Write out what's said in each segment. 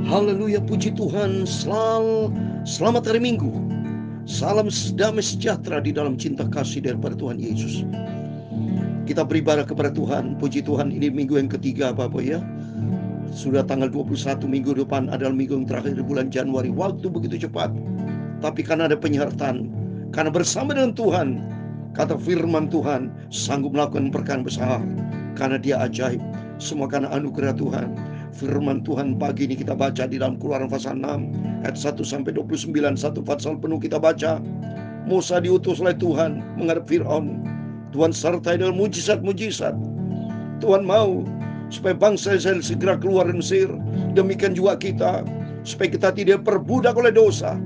Haleluya, puji Tuhan. Selamat hari Minggu. Salam damai sejahtera di dalam cinta kasih daripada Tuhan Yesus. Kita beribadah kepada Tuhan. Puji Tuhan, ini minggu yang ketiga Bapak ya. Sudah tanggal 21, minggu depan adalah minggu yang terakhir di bulan Januari. Waktu begitu cepat. Tapi karena ada penyertaan, karena bersama dengan Tuhan, kata firman Tuhan, sanggup melakukan perkara besar. Karena Dia ajaib. Semua karena anugerah Tuhan. Firman Tuhan pagi ini kita baca di dalam Keluaran pasal 6 ayat 1 sampai 29, satu pasal penuh kita baca. Musa diutus oleh Tuhan menghadap Firaun. Tuhan sertai dengan mujizat-mujizat. Tuhan mau supaya bangsa Israel segera keluar dari Mesir. Demikian juga kita, supaya kita tidak perbudak oleh dosa.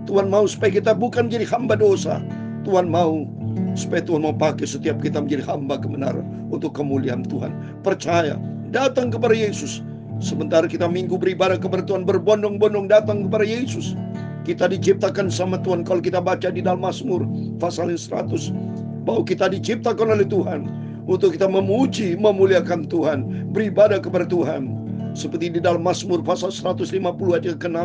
Tuhan mau supaya kita bukan menjadi hamba dosa. Tuhan mau supaya Tuhan mau pakai setiap kita menjadi hamba kebenaran untuk kemuliaan Tuhan. Percaya, datang kepada Yesus. Sementara kita minggu beribadah kepada Tuhan, berbondong-bondong datang kepada Yesus. Kita diciptakan sama Tuhan. Kalau kita baca di dalam Mazmur pasal 100, bahwa kita diciptakan oleh Tuhan untuk kita memuji, memuliakan Tuhan, beribadah kepada Tuhan. Seperti di dalam Mazmur pasal 150 ayat ke-6,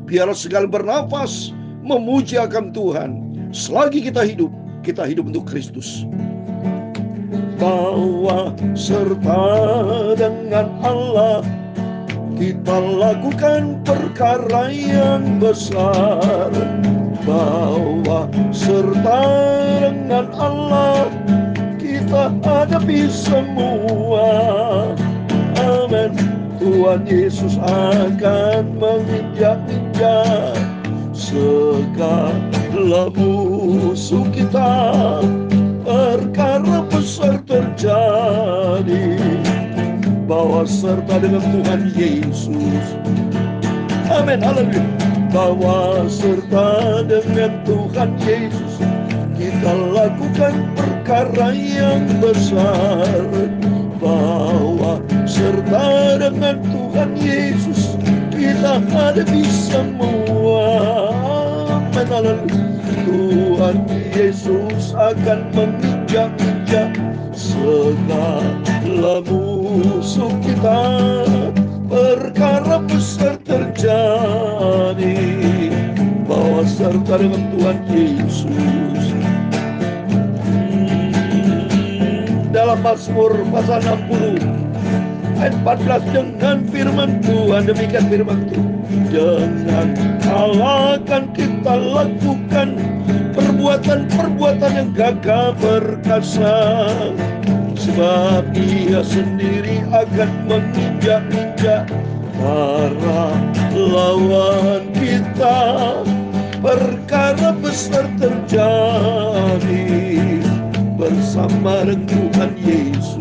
biarlah segala bernafas memuji akan Tuhan. Selagi kita hidup untuk Kristus. Bahwa serta dengan Allah kita lakukan perkara yang besar. Bahwa serta dengan Allah kita hadapi semua. Amin. Tuhan Yesus akan menginjak-injak segala musuh kita. Perkara besar terjadi, bahwa serta dengan Tuhan Yesus. Amin, haleluya. Bahwa serta dengan Tuhan Yesus kita lakukan perkara yang besar. Bahwa serta dengan Tuhan Yesus kita hadapi semua. Amin, haleluya. Tuhan Yesus akan menginjak-injak segala musuh kita. Perkara besar terjadi, bahwa serta dengan Tuhan Yesus. Dalam Mazmur pasal 60 ayat 14, dengan firman Tuhan, demikian firman Tuhan, dengan Allah akan kita lakukan perbuatan-perbuatan yang gagah perkasa. Sebab Dia sendiri akan menginjak-injak para lawan kita. Perkara besar terjadi bersama dengan Tuhan Yesus.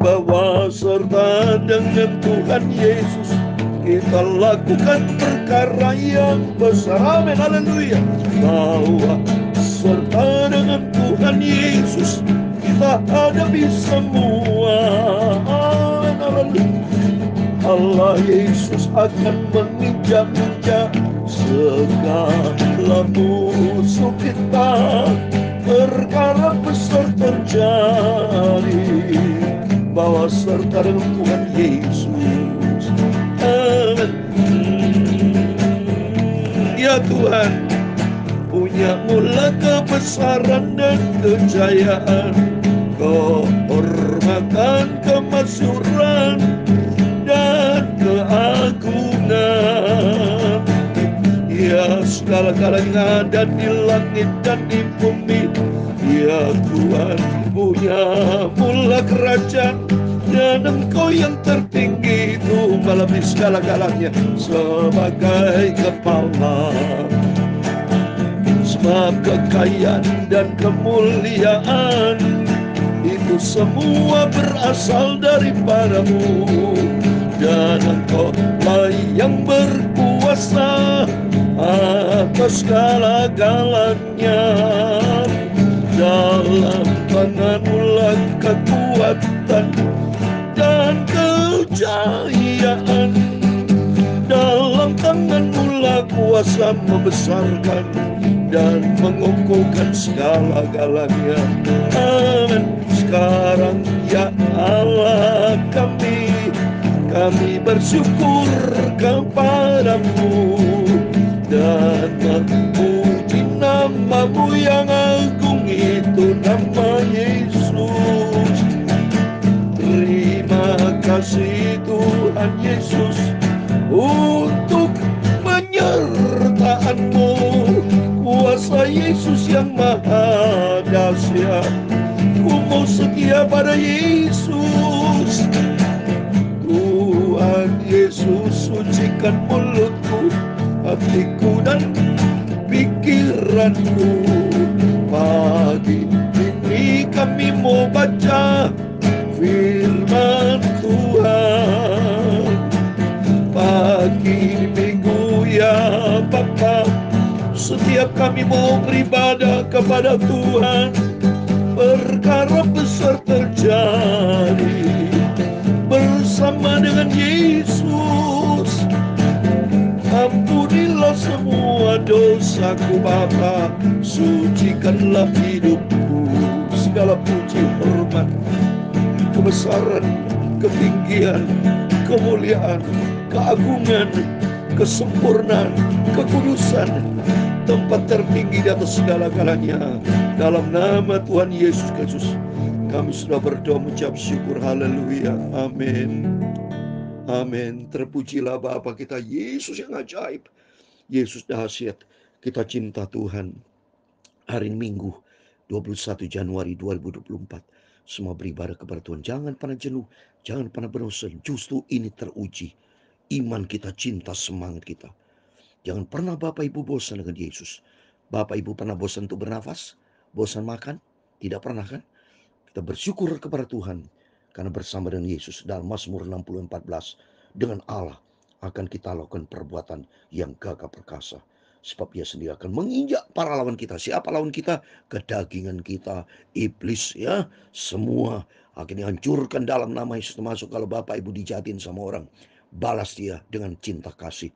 Bahwa serta dengan Tuhan Yesus kita lakukan perkara yang besar. Amin, haleluya. Bahwa serta dengan Tuhan Yesus kita hadapi semua. Amin, haleluya. Allah Yesus akan menginjak-injak segala musuh kita. Perkara besar terjadi, bahwa serta dengan Tuhan Yesus. Amin. Ya Tuhan, punya mula kebesaran dan kejayaan, kehormatan, kemasyuran, dan keagungan. Ya segala-galanya ada di langit dan di bumi. Ya Tuhan, punya mula kerajaan, dan Engkau yang tertinggi itu melebihi segala-galanya sebagai kepala. Sebab kekayaan dan kemuliaan itu semua berasal daripada-Mu, dan Engkau lah yang berkuasa atas segala-galanya. Dalam tangan-Mu lah kekuatan dan kejayaan. Dalam tangan-Mu lah kuasa membesarkan dan mengukuhkan segala-galanya. Amin. Sekarang ya Allah kami, kami bersyukur kepadamu dan memuji namamu yang agung, itu nama Yesus. Terima kasih Tuhan Yesus untuk penyertaan-Mu, kuasa Yesus yang maha dahsyat. Ku mau setia pada Yesus. Tuhan Yesus, sucikan mulutku, hatiku dan pikiranku. Pagi ini kami mau baca firman Tuhan. Pagi minggu ya Bapa, setiap kami mau beribadah kepada Tuhan, perkara besar terjadi bersama dengan Yesus. Ampunilah semua dosaku Bapa, sucikanlah hidupku. Segala puji, hormat, kebesaran, ketinggian, kemuliaan, keagungan, kesempurnaan, kekudusan, tempat tertinggi di atas segala-galanya, dalam nama Tuhan Yesus Kristus kami sudah berdoa mengucap syukur. Haleluya, amin. Amin. Terpujilah Bapa kita Yesus yang ajaib, Yesus dahsyat. Kita cinta Tuhan. Hari Minggu 21 Januari 2024, semua beribadah kepada Tuhan. Jangan pernah jenuh, jangan pernah bosan. Justru ini teruji iman kita, cinta, semangat kita. Jangan pernah Bapak Ibu bosan dengan Yesus. Bapak Ibu pernah bosan untuk bernafas? Bosan makan? Tidak pernah kan? Kita bersyukur kepada Tuhan karena bersama dengan Yesus dalam Mazmur 60:14, dengan Allah akan kita lakukan perbuatan yang gagah perkasa. Sebab Dia sendiri akan menginjak para lawan kita. Siapa lawan kita? Kedagingan kita, iblis ya. Semua akan dihancurkan dalam nama Yesus. Termasuk kalau Bapak Ibu dijahatin sama orang, balas dia dengan cinta kasih.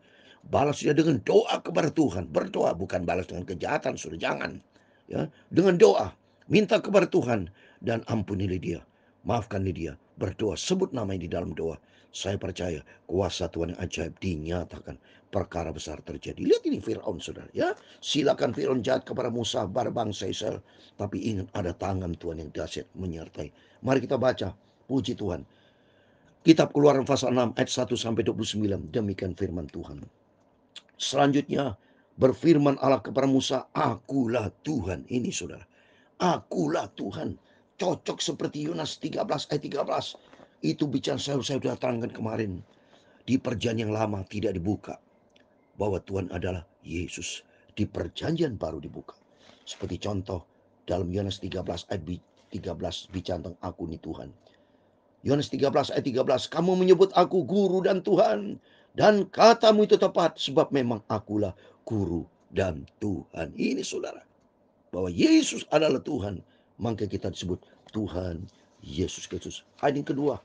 Balas dia dengan doa kepada Tuhan. Berdoa, bukan balas dengan kejahatan, sudah jangan. Ya, dengan doa, minta kepada Tuhan dan ampunilah dia. Maafkanlah dia. Berdoa, sebut namanya di dalam doa. Saya percaya kuasa Tuhan yang ajaib dinyatakan. Perkara besar terjadi. Lihat ini Firaun, saudara. Ya, silakan Firaun jahat kepada Musa, pada bangsa Israel. Tapi ingat ada tangan Tuhan yang dahsyat menyertai. Mari kita baca. Puji Tuhan. Kitab Keluaran pasal 6 ayat 1 sampai 29. Demikian firman Tuhan. Selanjutnya berfirman Allah kepada Musa, akulah Tuhan. Ini saudara. Akulah Tuhan. Cocok seperti Yohanes 13 ayat 13. Itu bicara saya sudah terangkan kemarin. Di perjanjian yang lama tidak dibuka bahwa Tuhan adalah Yesus. Di perjanjian baru dibuka. Seperti contoh dalam Yohanes 13 ayat 13 bicara tentang aku ini Tuhan. Yohanes 13 ayat 13, kamu menyebut aku guru dan Tuhan, dan katamu itu tepat, sebab memang akulah guru dan Tuhan. Ini saudara, bahwa Yesus adalah Tuhan, maka kita disebut Tuhan Yesus Kristus. Ayat yang kedua,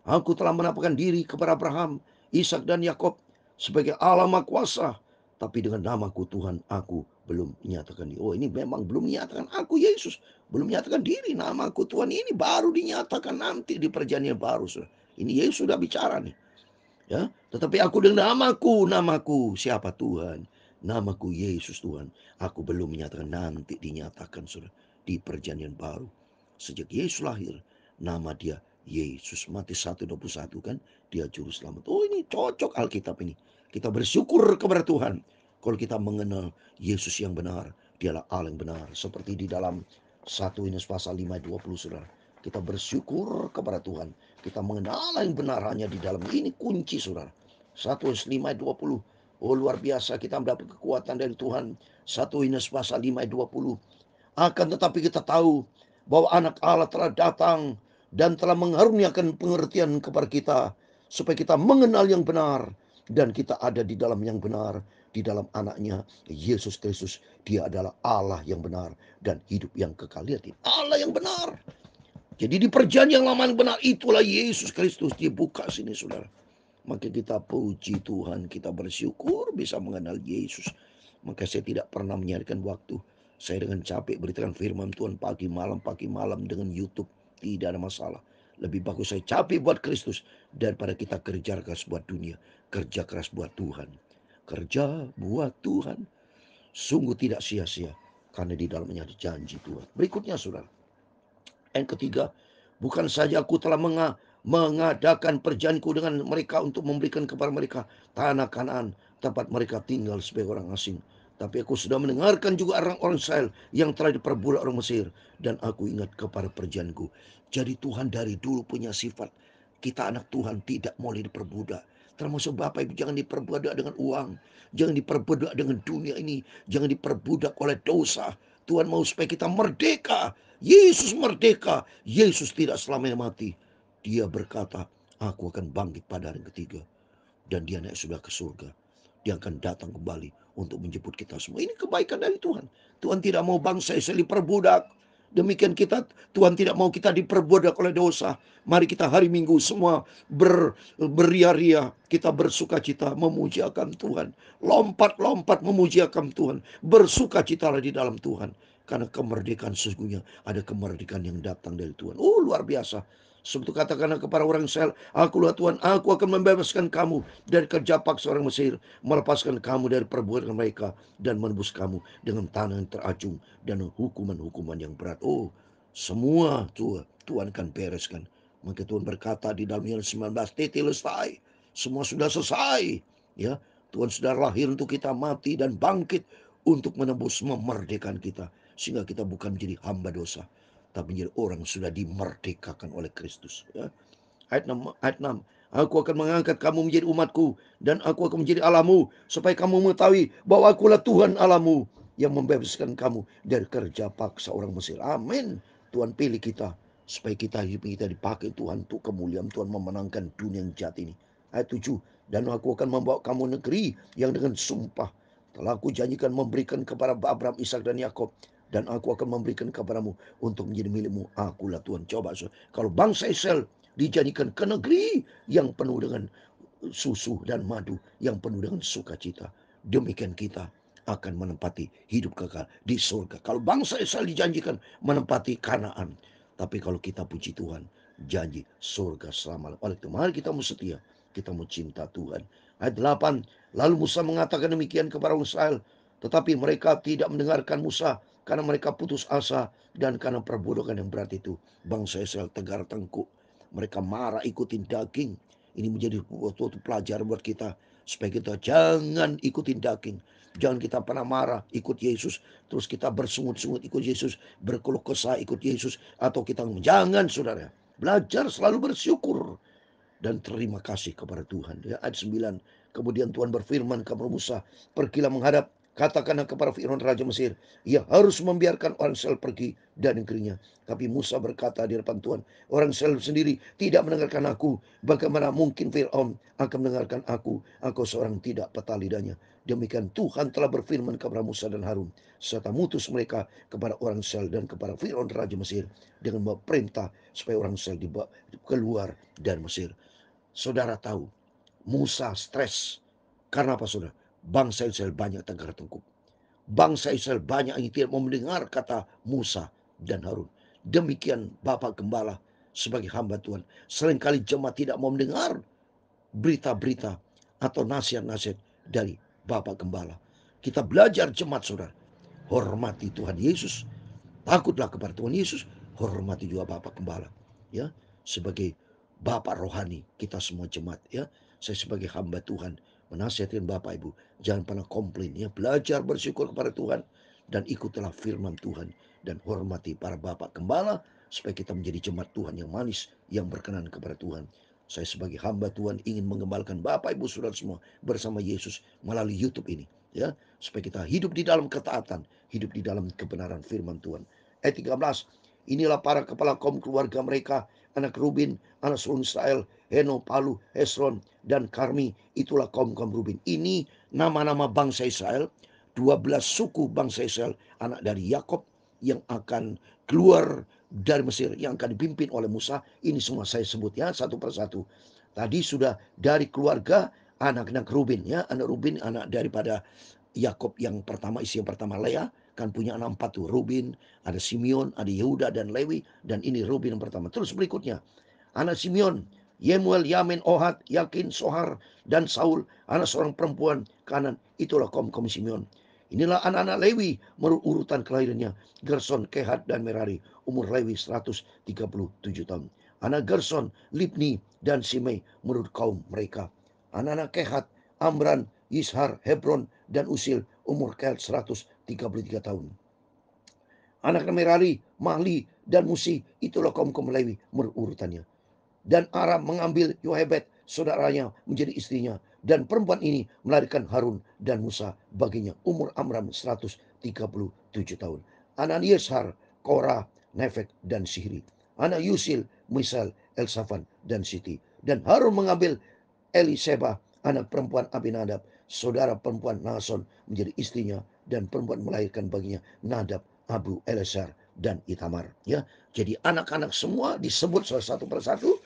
aku telah menampakkan diri kepada Abraham, Ishak dan Yakub sebagai Allah Maha Kuasa, tapi dengan namaku Tuhan aku belum menyatakan diri. Oh, ini memang belum menyatakan aku Yesus, belum menyatakan diri. Namaku Tuhan ini baru dinyatakan nanti di perjanjian baru. Ini Yesus sudah bicara nih. Ya, tetapi aku dengan namaku siapa Tuhan? Namaku Yesus Tuhan. Aku belum menyatakan, nanti dinyatakan sudah di perjanjian baru. Sejak Yesus lahir, nama dia Yesus. Matius 1:21 kan, dia juru selamat. Oh, ini cocok Alkitab ini. Kita bersyukur kepada Tuhan kalau kita mengenal Yesus yang benar. Dialah Allah yang benar. Seperti di dalam 1 Yohanes pasal 5 ayat 20 saudara. Kita bersyukur kepada Tuhan. Kita mengenal yang benar hanya di dalam ini kunci saudara. 1 Yohanes 5 ayat 20. Oh, luar biasa kita mendapat kekuatan dari Tuhan. 1 Yohanes pasal 5 ayat 20. Akan tetapi kita tahu bahwa anak Allah telah datang dan telah mengaruniakan pengertian kepada kita, supaya kita mengenal yang benar, dan kita ada di dalam yang benar, di dalam anaknya Yesus Kristus. Dia adalah Allah yang benar dan hidup yang kekal. Lihat, Allah yang benar. Jadi di perjanjian yang lama yang benar itulah Yesus Kristus dibuka sini saudara. Maka kita puji Tuhan, kita bersyukur bisa mengenal Yesus. Maka saya tidak pernah menyarikan waktu. Saya dengan capek beritakan firman Tuhan pagi malam dengan YouTube. Tidak ada masalah. Lebih bagus saya capek buat Kristus daripada kita kerja keras buat dunia, kerja keras buat Tuhan. Kerja buat Tuhan sungguh tidak sia-sia karena di dalamnya ada janji Tuhan. Berikutnya saudara, yang ketiga, bukan saja aku telah mengadakan perjanjianku dengan mereka untuk memberikan kepada mereka tanah Kanaan, tempat mereka tinggal sebagai orang asing. Tapi aku sudah mendengarkan juga orang-orang Israel yang telah diperbudak orang Mesir. Dan aku ingat kepada perjanjianku. Jadi Tuhan dari dulu punya sifat. Kita anak Tuhan tidak boleh diperbudak. Termasuk Bapak Ibu, jangan diperbudak dengan uang. Jangan diperbudak dengan dunia ini. Jangan diperbudak oleh dosa. Tuhan mau supaya kita merdeka. Yesus merdeka. Yesus tidak selamanya mati. Dia berkata, aku akan bangkit pada hari ketiga. Dan dia naik sudah ke surga. Dia akan datang kembali untuk menjemput kita semua. Ini kebaikan dari Tuhan. Tuhan tidak mau bangsa Israel diperbudak. Demikian kita, Tuhan tidak mau kita diperbudak oleh dosa. Mari kita hari Minggu semua beria-ria. Kita bersuka cita memujiakan Tuhan. Lompat-lompat memujiakan Tuhan. Bersuka citalah di dalam Tuhan. Karena kemerdekaan sesungguhnya ada kemerdekaan yang datang dari Tuhan. Oh, luar biasa. Sebab katakanlah kepada orang Israel, akulah Tuhan, aku akan membebaskan kamu dari kerja paksa orang Mesir, melepaskan kamu dari perbuatan mereka, dan menebus kamu dengan tanah yang teracung dan hukuman-hukuman yang berat. Oh, semua Tuhan akan bereskan. Maka Tuhan berkata di dalam Yohanes 19, tetelestai, semua sudah selesai. Ya, Tuhan sudah lahir untuk kita, mati dan bangkit untuk menebus, memerdekakan kita, sehingga kita bukan menjadi hamba dosa, tapi menjadi orang sudah dimerdekakan oleh Kristus. Ya. Ayat 6. Aku akan mengangkat kamu menjadi umatku, dan aku akan menjadi Allahmu, supaya kamu mengetahui bahwa akulah Tuhan Allahmu, yang membebaskan kamu dari kerja paksa orang Mesir. Amin. Tuhan pilih kita, supaya hidup kita dipakai Tuhan untuk kemuliaan Tuhan, memenangkan dunia yang jahat ini. Ayat 7. Dan aku akan membawa kamu negeri yang dengan sumpah telah aku janjikan memberikan kepada Abraham, Ishak dan Yakub, dan aku akan memberikan kepadamu untuk menjadi milikmu. Akulah Tuhan. Coba kalau bangsa Israel dijadikan ke negeri yang penuh dengan susu dan madu, yang penuh dengan sukacita, demikian kita akan menempati hidup kekal di surga. Kalau bangsa Israel dijanjikan menempati Kanaan, tapi kalau kita puji Tuhan, janji surga selama. Oleh itu mari kita mau setia, kita mau cinta Tuhan. Ayat 8, lalu Musa mengatakan demikian kepada Israel, tetapi mereka tidak mendengarkan Musa karena mereka putus asa dan karena perbudakan yang berat itu. Bangsa Israel tegar tengkuk, mereka marah ikutin daging. Ini menjadi suatu pelajaran buat kita, supaya kita jangan ikutin daging. Jangan kita pernah marah ikut Yesus, terus kita bersungut-sungut ikut Yesus, berkeluh kesah ikut Yesus, atau kita jangan, saudara. Belajar selalu bersyukur dan terima kasih kepada Tuhan. Ya, ayat 9. Kemudian Tuhan berfirman kepada Musa, pergilah menghadap, katakanlah kepada Firaun Raja Mesir, ia harus membiarkan orang Israel pergi dari negerinya. Tapi Musa berkata di depan Tuhan, orang Israel sendiri tidak mendengarkan aku, bagaimana mungkin Firaun akan mendengarkan aku seorang tidak patah lidahnya. Demikian Tuhan telah berfirman kepada Musa dan Harun, serta mutus mereka kepada orang Israel dan kepada Firaun Raja Mesir, dengan perintah supaya orang Israel dibawa keluar dari Mesir. Saudara tahu, Musa stres. Karena apa, saudara? Bangsa Israel banyak tegar tengkuk. Bangsa Israel banyak yang tidak mau mendengar kata Musa dan Harun. Demikian Bapak Gembala sebagai hamba Tuhan. Seringkali jemaat tidak mau mendengar berita-berita atau nasihat-nasihat dari Bapak Gembala. Kita belajar jemaat, saudara. Hormati Tuhan Yesus. Takutlah kepada Tuhan Yesus. Hormati juga Bapak Gembala. Ya, sebagai Bapak rohani kita semua jemaat, ya. Saya sebagai hamba Tuhan menasihatkan Bapak Ibu, jangan pernah komplain, ya. Belajar bersyukur kepada Tuhan dan ikutilah firman Tuhan dan hormati para Bapak Gembala supaya kita menjadi jemaat Tuhan yang manis, yang berkenan kepada Tuhan. Saya sebagai hamba Tuhan ingin mengembalikan Bapak Ibu Saudara semua bersama Yesus melalui YouTube ini, ya, supaya kita hidup di dalam ketaatan, hidup di dalam kebenaran firman Tuhan. Ayat 13, inilah para kepala kaum keluarga mereka, anak Rubin, anak seluruh Israel, Heno, Palu, Hesron, dan Karmi. Itulah kaum-kaum Rubin. Ini nama-nama bangsa Israel, 12 suku bangsa Israel, anak dari Yakob yang akan keluar dari Mesir, yang akan dipimpin oleh Musa. Ini semua saya sebut, ya, satu persatu. Tadi sudah dari keluarga anak-anak Rubin, ya, anak Rubin, anak daripada Yakob yang pertama, istri yang pertama Lea, kan punya anak 4 tuh, Rubin, ada Simeon, ada Yehuda dan Lewi, dan ini Rubin yang pertama. Terus berikutnya anak Simeon, Yemuel, Yamin, Ohad, Yakin, Sohar, dan Saul, anak seorang perempuan kanan. Itulah kaum Simeon. Inilah anak-anak Lewi menurut urutan kelahirannya. Gerson, Kehat, dan Merari. Umur Lewi 137 tahun. Anak Gerson, Libni, dan Simei menurut kaum mereka. Anak-anak Kehat, Amran, Yishar, Hebron, dan Usil. Umur Kehat 133 tahun. Anak Merari, Mahli, dan Musi. Itulah kaum Lewi menurut urutannya. Dan Aram mengambil Yohebed saudaranya menjadi istrinya, dan perempuan ini melahirkan Harun dan Musa baginya. Umur Amram 137 tahun. Anak Yeshar, Korah, Nefek, dan Sihri. Anak Yusil, Misal, Elsafan, dan Siti. Dan Harun mengambil Eliseba, anak perempuan Abinadab, saudara perempuan Nason, menjadi istrinya, dan perempuan melahirkan baginya Nadab, Abu, Elazar, dan Itamar. Ya, jadi anak-anak semua disebut satu persatu.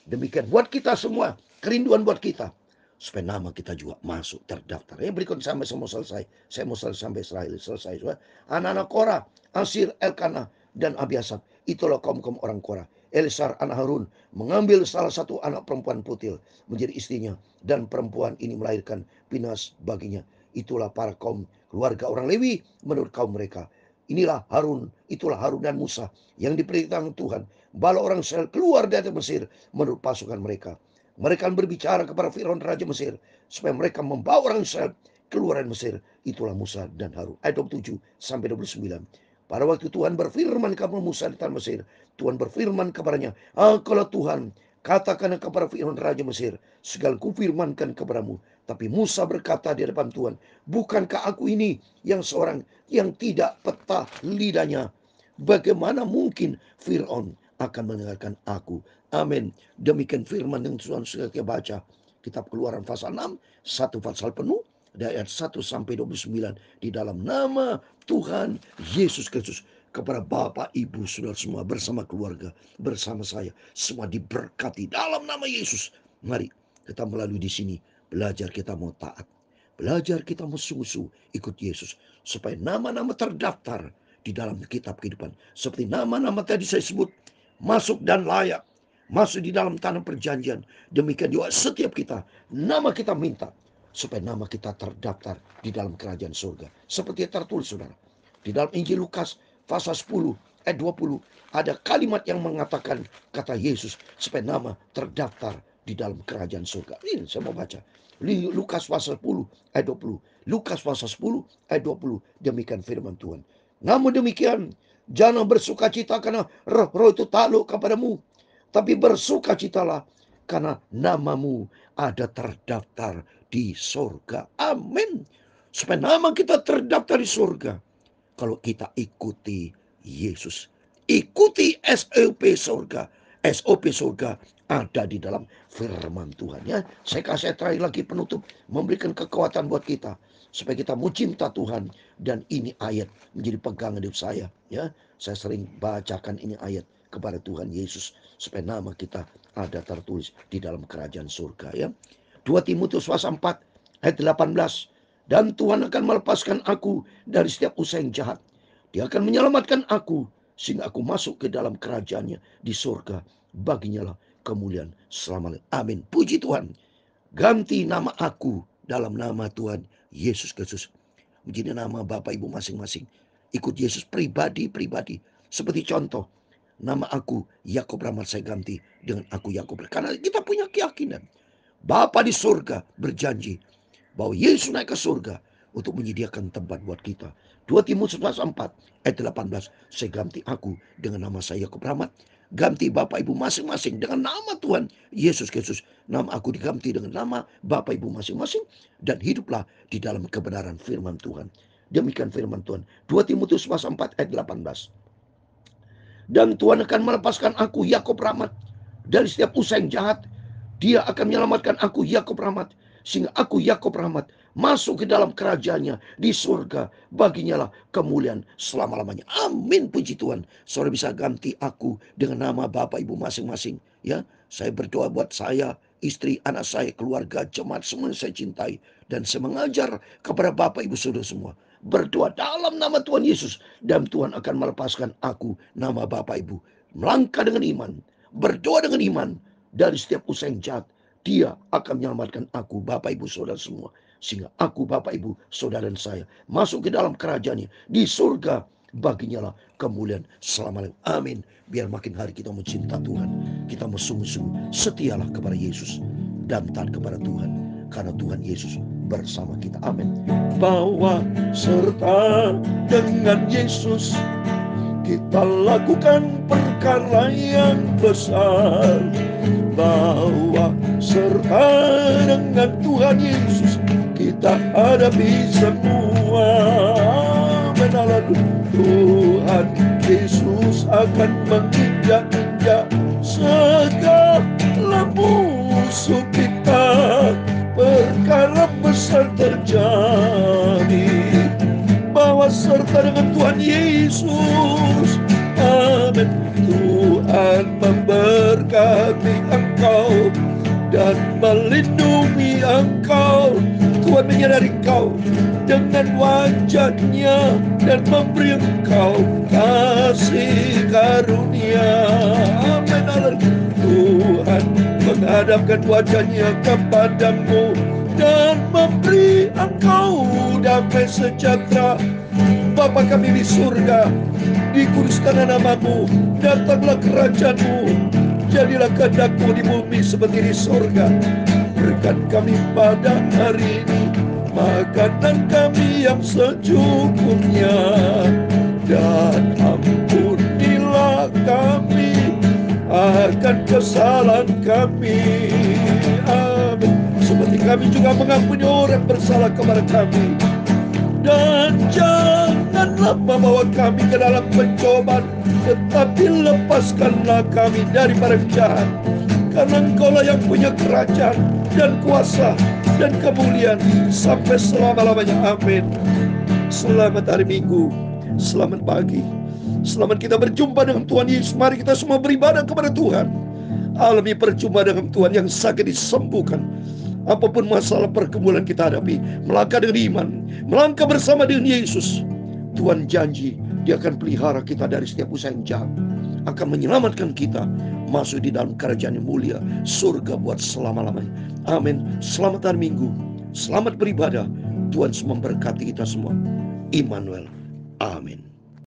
Demikian buat kita semua, kerinduan buat kita, supaya nama kita juga masuk terdaftar. Berikut sampai semua selesai. Saya mau sampai selesai. Anak-anak Korah, Asir, Elkanah, dan Abiasap. Itulah kaum orang Korah. Elisar anak Harun mengambil salah satu anak perempuan Putil menjadi istrinya, dan perempuan ini melahirkan Pinas baginya. Itulah para kaum keluarga orang Lewi menurut kaum mereka. Itulah Harun dan Musa yang diperintahkan Tuhan bala orang Israel keluar dari Mesir menurut pasukan mereka. Mereka berbicara kepada Firaun Raja Mesir supaya mereka membawa orang Israel keluar dari Mesir. Itulah Musa dan Harun. Ayat 27 sampai 29. Pada waktu Tuhan berfirman kepada Musa di tanah Mesir, Tuhan berfirman kepadanya, kalau Tuhan katakan kepada Firaun Raja Mesir, segala kufirmankan kepadamu. Tapi Musa berkata di depan Tuhan, bukankah aku ini yang seorang yang tidak peta lidahnya? Bagaimana mungkin Firaun akan mendengarkan aku? Amin. Demikian firman yang Tuhan sudah kita baca. Kitab Keluaran pasal 6, satu pasal penuh, dari ayat 1 sampai 29. Di dalam nama Tuhan Yesus Kristus. Kepada Bapak, Ibu, Saudara semua bersama keluarga, bersama saya, semua diberkati dalam nama Yesus. Mari kita melalui di sini belajar kita mau taat. Belajar kita mau sungguh-sungguh ikut Yesus. Supaya nama-nama terdaftar di dalam kitab kehidupan. Seperti nama-nama tadi saya sebut, masuk dan layak. Masuk di dalam tanah perjanjian. Demikian juga setiap kita, nama kita minta. Supaya nama kita terdaftar di dalam kerajaan surga. Seperti yang tertulis, saudara. Di dalam Injil Lukas pasal 10 ayat 20 ada kalimat yang mengatakan kata Yesus supaya nama terdaftar di dalam kerajaan surga. Ini saya mau baca. Lukas pasal 10 ayat 20. Lukas pasal 10 ayat 20. Demikian firman Tuhan. Namun demikian, jangan bersukacita karena roh itu takluk kepadamu, tapi bersukacitalah karena namamu ada terdaftar di surga. Amin. Supaya nama kita terdaftar di surga. Kalau kita ikuti Yesus, ikuti SOP surga. SOP surga ada di dalam firman Tuhan. Ya, saya kasih terakhir lagi penutup, memberikan kekuatan buat kita supaya kita mau cinta Tuhan, dan ini ayat menjadi pegangan hidup saya. Ya, saya sering bacakan ini ayat kepada Tuhan Yesus supaya nama kita ada tertulis di dalam kerajaan surga. Ya, 2 Timotius pasal 4 ayat 18. Dan Tuhan akan melepaskan aku dari setiap usaha yang jahat. Dia akan menyelamatkan aku sehingga aku masuk ke dalam kerajaannya di surga. Baginya lah kemuliaan selama-lamanya. Amin. Puji Tuhan. Ganti nama aku dalam nama Tuhan Yesus Kristus menjadi nama Bapak Ibu masing-masing. Ikut Yesus pribadi-pribadi. Seperti contoh, nama aku Yakob Rahmat saya ganti dengan aku Yakob. Karena kita punya keyakinan Bapa di surga berjanji bahwa Yesus naik ke surga untuk menyediakan tempat buat kita. 2 Timotius pasal 4 ayat 18. Saya ganti aku dengan nama saya Yakob Rahmat. Ganti Bapak Ibu masing-masing dengan nama Tuhan Yesus Kristus. Nama aku diganti dengan nama Bapak Ibu masing-masing. Dan hiduplah di dalam kebenaran firman Tuhan. Demikian firman Tuhan. 2 Timotius pasal 4 ayat 18. Dan Tuhan akan melepaskan aku Yakob Rahmat dari setiap usaha yang jahat. Dia akan menyelamatkan aku Yakob Rahmat, sehingga aku Yakob Rahmat masuk ke dalam kerajaannya di surga. Baginya lah kemuliaan selama-lamanya. Amin, puji Tuhan. Saudara bisa ganti aku dengan nama Bapak Ibu masing-masing. Ya, saya berdoa buat saya, istri, anak saya, keluarga, jemaat semua yang saya cintai. Dan saya mengajar kepada Bapak Ibu saudara semua. Berdoa dalam nama Tuhan Yesus. Dan Tuhan akan melepaskan aku, nama Bapak Ibu. Melangkah dengan iman. berdoa dengan iman dari setiap usaha yang jahat. Dia akan menyelamatkan aku, Bapak Ibu Saudara semua. Sehingga aku, Bapak Ibu Saudara dan saya masuk ke dalam kerajaannya. Di surga baginya lah kemuliaan selama-lamanya. Amin. Biar makin hari kita mencinta Tuhan, kita bersungguh-sungguh setialah kepada Yesus dan taat kepada Tuhan, karena Tuhan Yesus bersama kita. Amin. Bawa serta dengan Yesus kita lakukan perkara yang besar. Bawa serta dengan Tuhan Yesus kita hadapi semua. Menalah Tuhan Yesus akan menginjak-injak segala musuh kita. Perkara besar terjadi. Bawa serta dengan Tuhan Yesus. Amin. Tuhan memberkati engkau dan melindungi engkau. Tuhan menyadari engkau dengan wajah-Nya dan memberi engkau kasih karunia. Amin. Tuhan menghadapkan wajah-Nya kepadamu dan memberi engkau damai sejahtera. Bapa kami di surga, dikuduskanlah nama-Mu, datanglah kerajaan-Mu, jadilah kehendak-Mu di bumi seperti di surga. Berikan kami pada hari ini makanan kami yang secukupnya, dan ampunilah kami akan kesalahan kami. Amin. Seperti kami juga mengampuni orang bersalah kepada kami. Dan janganlah membawa kami ke dalam pencobaan, tetapi lepaskanlah kami daripada jahat. Karena Engkaulah yang punya kerajaan dan kuasa dan kemuliaan sampai selama-lamanya. Amin. Selamat hari Minggu, selamat pagi, selamat kita berjumpa dengan Tuhan Yesus. Mari kita semua beribadah kepada Tuhan. Alami perjumpaan dengan Tuhan, yang sakit disembuhkan. Apapun masalah pergumulan kita hadapi, melangkah dengan iman, melangkah bersama dengan Yesus. Tuhan janji Dia akan pelihara kita dari setiap usaha yang jahat, akan menyelamatkan kita masuk di dalam kerajaan yang mulia, surga buat selama-lamanya. Amin. Selamat hari Minggu, selamat beribadah. Tuhan memberkati kita semua. Immanuel. Amin.